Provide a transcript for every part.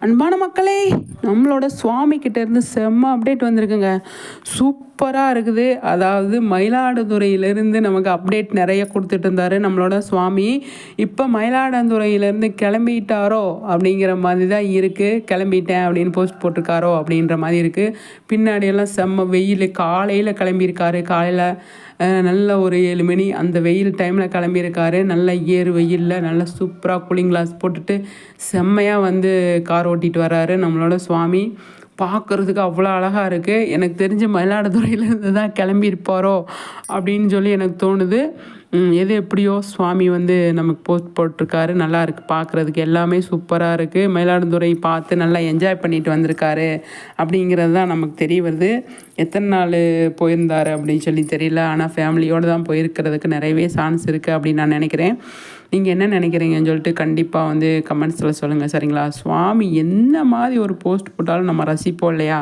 அன்பான மக்களே, நம்மளோட சுவாமி கிட்டேருந்து செம்ம அப்டேட் வந்திருக்குங்க. சூப்பராக இருக்குது. அதாவது மயிலாடுதுறையிலேருந்து நமக்கு அப்டேட் நிறைய கொடுத்துட்டு இருந்தார் நம்மளோட சுவாமி. இப்போ மயிலாடுதுறையிலேருந்து கிளம்பிட்டாரோ அப்படிங்கிற மாதிரி தான் இருக்குது. கிளம்பிட்டேன் அப்படின்னு போஸ்ட் போட்டிருக்காரோ அப்படின்ற மாதிரி இருக்குது. பின்னாடியெல்லாம் செம்ம வெயில். காலையில் கிளம்பியிருக்காரு. காலையில் நல்ல ஒரு 7 மணி அந்த வெயில் டைமில் கிளம்பியிருக்காரு. நல்ல ஏறு வெயிலில் நல்ல சூப்பராக கூலிங் கிளாஸ் போட்டுட்டு செம்மையாக வந்து கார் ஓட்டிகிட்டு வர்றாரு நம்மளோட சுவாமி. பார்க்குறதுக்கு அவ்வளோ அழகாக இருக்குது. எனக்கு தெரிஞ்ச மயிலாடுதுறையிலேருந்து தான் கிளம்பியிருப்பாரோ அப்படின்னு சொல்லி எனக்கு தோணுது. எது எப்படியோ சுவாமி வந்து நமக்கு போஸ்ட் போட்டிருக்காரு. நல்லா இருக்குது பார்க்குறதுக்கு. எல்லாமே சூப்பராக இருக்குது. மயிலாடுதுறை பார்த்து நல்லா என்ஜாய் பண்ணிட்டு வந்திருக்காரு அப்படிங்கிறது தான் நமக்கு தெரிய வருது. எத்தனை நாள் போயிருந்தார் அப்படின்னு சொல்லி தெரியல. ஆனால் ஃபேமிலியோடு தான் போயிருக்கிறதுக்கு நிறையவே சான்ஸ் இருக்குது அப்படின்னு நான் நினைக்கிறேன். நீங்கள் என்ன நினைக்கிறீங்கன்னு சொல்லிட்டு கண்டிப்பாக வந்து கமெண்ட்ஸில் சொல்லுங்கள், சரிங்களா? சுவாமி என்ன மாதிரி ஒரு போஸ்ட் போட்டாலும் நம்ம ரசிப்போம் இல்லையா?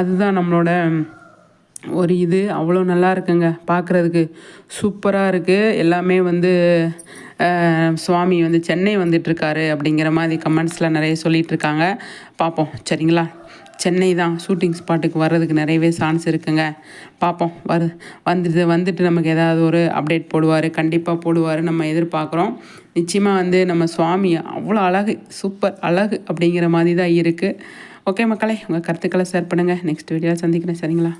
அதுதான் நம்மளோட ஒரு இது. அவ்வளோ நல்லா இருக்குங்க பார்க்குறதுக்கு. சூப்பராக இருக்குது. எல்லாமே வந்து சுவாமி வந்து சென்னை வந்துட்டுருக்காரு அப்படிங்கிற மாதிரி கமெண்ட்ஸில் நிறைய சொல்லிகிட்ருக்காங்க. பார்ப்போம், சரிங்களா? சென்னை தான் ஷூட்டிங் ஸ்பாட்டுக்கு வர்றதுக்கு நிறையவே சான்ஸ் இருக்குங்க. பார்ப்போம். வந்துட்டு நமக்கு ஏதாவது ஒரு அப்டேட் போடுவார். கண்டிப்பாக போடுவார், நம்ம எதிர்பார்க்குறோம். நிச்சயமாக வந்து நம்ம சுவாமி அவ்வளோ அழகு, சூப்பர் அழகு அப்படிங்கிற மாதிரி தான் இருக்குது. ஓகே மக்களே, உங்கள் கருத்துக்களை ஷேர் பண்ணுங்கள். நெக்ஸ்ட் வீடியோவில் சந்திக்கிறேன், சரிங்களா?